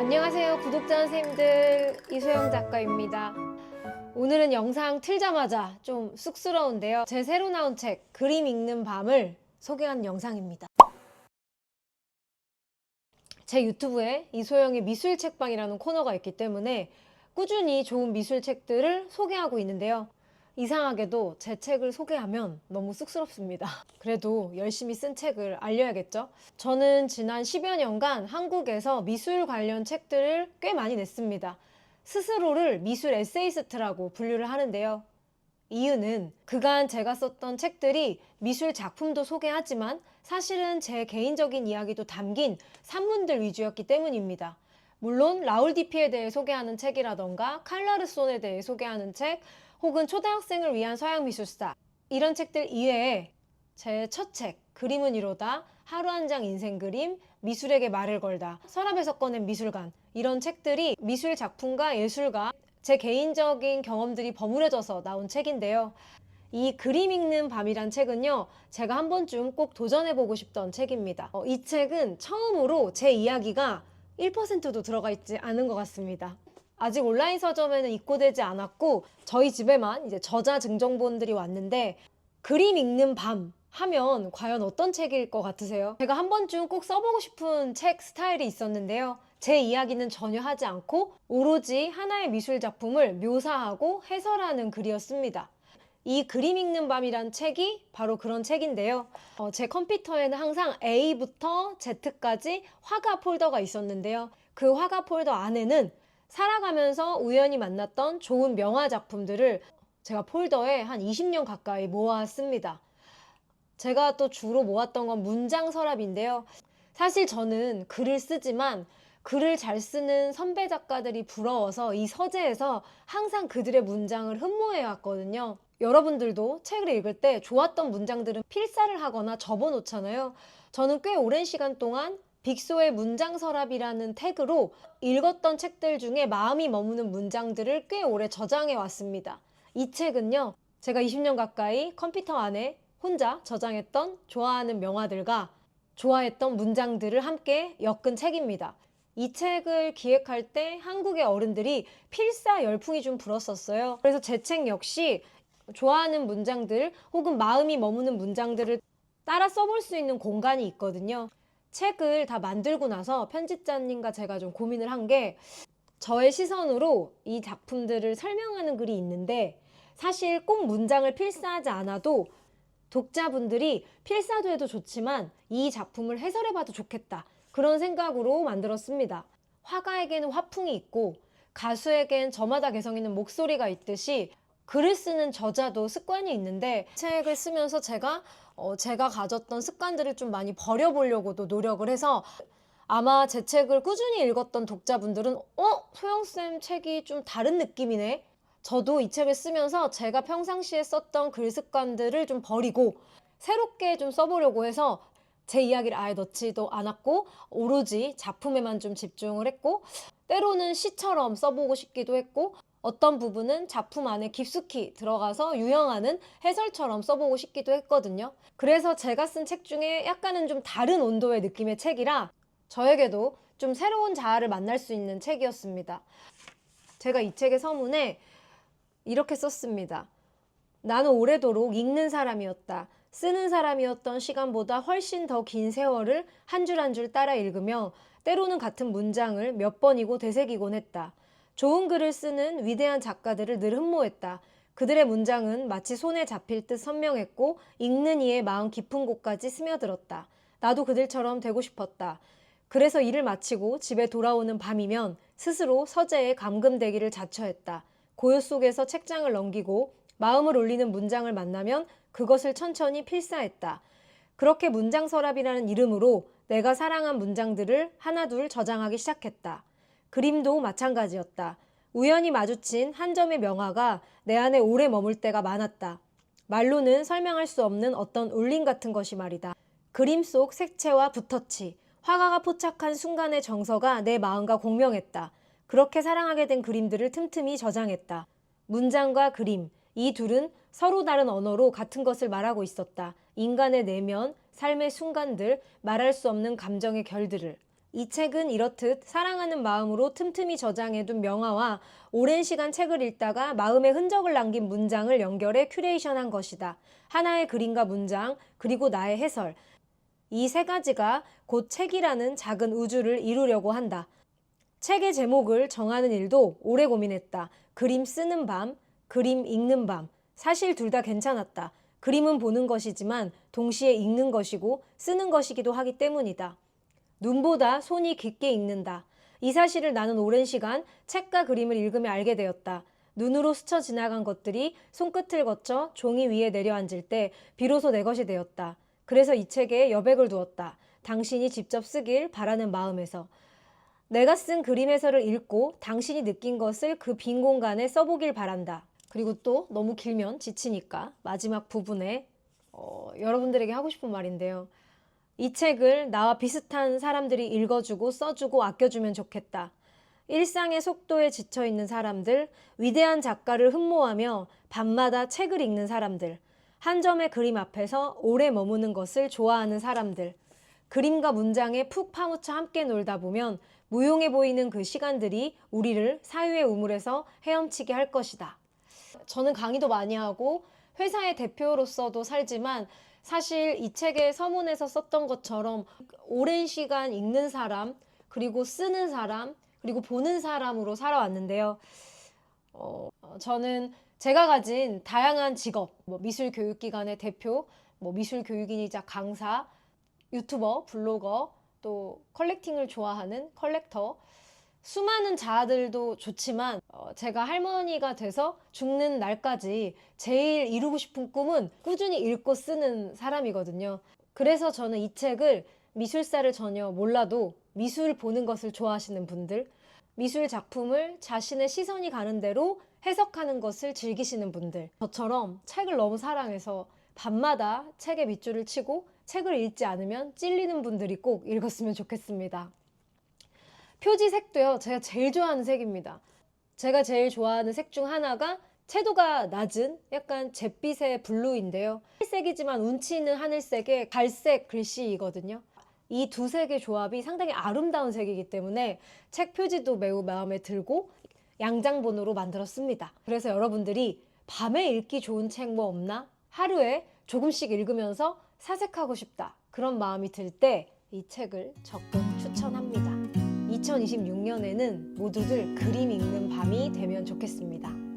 안녕하세요 구독자 선생님들, 이소영 작가입니다. 오늘은 영상 틀자마자 좀 쑥스러운데요, 제 새로 나온 책 그림 읽는 밤을 소개한 영상입니다. 제 유튜브에 이소영의 미술 책방이라는 코너가 있기 때문에 꾸준히 좋은 미술 책들을 소개하고 있는데요, 이상하게도 제 책을 소개하면 너무 쑥스럽습니다. 그래도 열심히 쓴 책을 알려야겠죠? 저는 지난 10여 년간 한국에서 미술 관련 책들을 꽤 많이 냈습니다. 스스로를 미술 에세이스트라고 분류를 하는데요. 이유는 그간 제가 썼던 책들이 미술 작품도 소개하지만 사실은 제 개인적인 이야기도 담긴 산문들 위주였기 때문입니다. 물론 라울 디피에 대해 소개하는 책이라던가 칼라르손에 대해 소개하는 책, 혹은 초등학생을 위한 서양미술사, 이런 책들 이외에 제 첫 책 그림은 이로다, 하루 한 장 인생 그림, 미술에게 말을 걸다, 서랍에서 꺼낸 미술관, 이런 책들이 미술 작품과 예술가, 제 개인적인 경험들이 버무려져서 나온 책인데요. 이 그림 읽는 밤이란 책은요, 제가 한 번쯤 꼭 도전해보고 싶던 책입니다. 이 책은 처음으로 제 이야기가 1%도 들어가 있지 않은 것 같습니다. 아직 온라인 서점에는 입고되지 않았고 저희 집에만 이제 저자 증정본들이 왔는데, 그림 읽는 밤 하면 과연 어떤 책일 것 같으세요? 제가 한 번쯤 꼭 써보고 싶은 책 스타일이 있었는데요, 제 이야기는 전혀 하지 않고 오로지 하나의 미술 작품을 묘사하고 해설하는 글이었습니다. 이 그림 읽는 밤이란 책이 바로 그런 책인데요. 제 컴퓨터에는 항상 A부터 Z까지 화가 폴더가 있었는데요, 그 화가 폴더 안에는 살아가면서 우연히 만났던 좋은 명화 작품들을 제가 폴더에 한 20년 가까이 모았습니다. 제가 또 주로 모았던 건 문장 서랍인데요. 사실 저는 글을 쓰지만 글을 잘 쓰는 선배 작가들이 부러워서 이 서재에서 항상 그들의 문장을 흠모해 왔거든요. 여러분들도 책을 읽을 때 좋았던 문장들은 필사를 하거나 접어 놓잖아요. 저는 꽤 오랜 시간 동안 빅소의 문장 서랍이라는 태그로 읽었던 책들 중에 마음이 머무는 문장들을 꽤 오래 저장해 왔습니다. 이 책은요, 제가 20년 가까이 컴퓨터 안에 혼자 저장했던 좋아하는 명화들과 좋아했던 문장들을 함께 엮은 책입니다. 이 책을 기획할 때 한국의 어른들이 필사 열풍이 좀 불었었어요. 그래서 제 책 역시 좋아하는 문장들 혹은 마음이 머무는 문장들을 따라 써볼 수 있는 공간이 있거든요. 책을 다 만들고 나서 편집자님과 제가 좀 고민을 한 게, 저의 시선으로 이 작품들을 설명하는 글이 있는데 사실 꼭 문장을 필사하지 않아도 독자분들이 필사도 해도 좋지만 이 작품을 해설해봐도 좋겠다, 그런 생각으로 만들었습니다. 화가에게는 화풍이 있고 가수에겐 저마다 개성 있는 목소리가 있듯이 글을 쓰는 저자도 습관이 있는데, 책을 쓰면서 제가 가졌던 습관들을 좀 많이 버려보려고도 노력을 해서, 아마 제 책을 꾸준히 읽었던 독자분들은 소영쌤 책이 좀 다른 느낌이네, 저도 이 책을 쓰면서 제가 평상시에 썼던 글 습관들을 좀 버리고 새롭게 좀 써보려고 해서 제 이야기를 아예 넣지도 않았고 오로지 작품에만 좀 집중을 했고, 때로는 시처럼 써보고 싶기도 했고 어떤 부분은 작품 안에 깊숙이 들어가서 유형하는 해설처럼 써보고 싶기도 했거든요. 그래서 제가 쓴 책 중에 약간은 좀 다른 온도의 느낌의 책이라 저에게도 좀 새로운 자아를 만날 수 있는 책이었습니다. 제가 이 책의 서문에 이렇게 썼습니다. 나는 오래도록 읽는 사람이었다. 쓰는 사람이었던 시간보다 훨씬 더 긴 세월을 한 줄 한 줄 따라 읽으며 때로는 같은 문장을 몇 번이고 되새기곤 했다. 좋은 글을 쓰는 위대한 작가들을 늘 흠모했다. 그들의 문장은 마치 손에 잡힐 듯 선명했고 읽는 이의 마음 깊은 곳까지 스며들었다. 나도 그들처럼 되고 싶었다. 그래서 일을 마치고 집에 돌아오는 밤이면 스스로 서재에 감금되기를 자처했다. 고요 속에서 책장을 넘기고 마음을 울리는 문장을 만나면 그것을 천천히 필사했다. 그렇게 문장 서랍이라는 이름으로 내가 사랑한 문장들을 하나둘 저장하기 시작했다. 그림도 마찬가지였다. 우연히 마주친 한 점의 명화가 내 안에 오래 머물 때가 많았다. 말로는 설명할 수 없는 어떤 울림 같은 것이 말이다. 그림 속 색채와 붓터치, 화가가 포착한 순간의 정서가 내 마음과 공명했다. 그렇게 사랑하게 된 그림들을 틈틈이 저장했다. 문장과 그림, 이 둘은 서로 다른 언어로 같은 것을 말하고 있었다. 인간의 내면, 삶의 순간들, 말할 수 없는 감정의 결들을. 이 책은 이렇듯 사랑하는 마음으로 틈틈이 저장해둔 명화와 오랜 시간 책을 읽다가 마음의 흔적을 남긴 문장을 연결해 큐레이션한 것이다. 하나의 그림과 문장, 그리고 나의 해설. 이 세 가지가 곧 책이라는 작은 우주를 이루려고 한다. 책의 제목을 정하는 일도 오래 고민했다. 그림 쓰는 밤, 그림 읽는 밤. 사실 둘 다 괜찮았다. 그림은 보는 것이지만 동시에 읽는 것이고 쓰는 것이기도 하기 때문이다. 눈보다 손이 깊게 읽는다. 이 사실을 나는 오랜 시간 책과 그림을 읽으며 알게 되었다. 눈으로 스쳐 지나간 것들이 손끝을 거쳐 종이 위에 내려앉을 때 비로소 내 것이 되었다. 그래서 이 책에 여백을 두었다. 당신이 직접 쓰길 바라는 마음에서. 내가 쓴 그림 해설을 읽고 당신이 느낀 것을 그 빈 공간에 써보길 바란다. 그리고 또 너무 길면 지치니까 마지막 부분에 여러분들에게 하고 싶은 말인데요. 이 책을 나와 비슷한 사람들이 읽어주고 써주고 아껴주면 좋겠다. 일상의 속도에 지쳐있는 사람들, 위대한 작가를 흠모하며 밤마다 책을 읽는 사람들, 한 점의 그림 앞에서 오래 머무는 것을 좋아하는 사람들, 그림과 문장에 푹 파묻혀 함께 놀다 보면 무용해 보이는 그 시간들이 우리를 사유의 우물에서 헤엄치게 할 것이다. 저는 강의도 많이 하고 회사의 대표로서도 살지만 사실 이 책의 서문에서 썼던 것처럼 오랜 시간 읽는 사람, 그리고 쓰는 사람, 그리고 보는 사람으로 살아왔는데요. 저는 제가 가진 다양한 직업, 미술교육기관의 대표, 미술교육인이자 강사, 유튜버, 블로거, 또 컬렉팅을 좋아하는 컬렉터, 수많은 자아들도 좋지만 제가 할머니가 돼서 죽는 날까지 제일 이루고 싶은 꿈은 꾸준히 읽고 쓰는 사람이거든요. 그래서 저는 이 책을 미술사를 전혀 몰라도 미술 보는 것을 좋아하시는 분들, 미술 작품을 자신의 시선이 가는 대로 해석하는 것을 즐기시는 분들, 저처럼 책을 너무 사랑해서 밤마다 책에 밑줄을 치고 책을 읽지 않으면 찔리는 분들이 꼭 읽었으면 좋겠습니다. 표지 색도요, 제가 제일 좋아하는 색입니다. 제가 제일 좋아하는 색 중 하나가 채도가 낮은 약간 잿빛의 블루인데요. 하늘색이지만 운치 있는 하늘색의 갈색 글씨이거든요. 이 두 색의 조합이 상당히 아름다운 색이기 때문에 책 표지도 매우 마음에 들고 양장본으로 만들었습니다. 그래서 여러분들이 밤에 읽기 좋은 책 뭐 없나? 하루에 조금씩 읽으면서 사색하고 싶다. 그런 마음이 들 때 이 책을 적극 추천합니다. 2026년에는 모두들 그림 읽는 밤이 되면 좋겠습니다.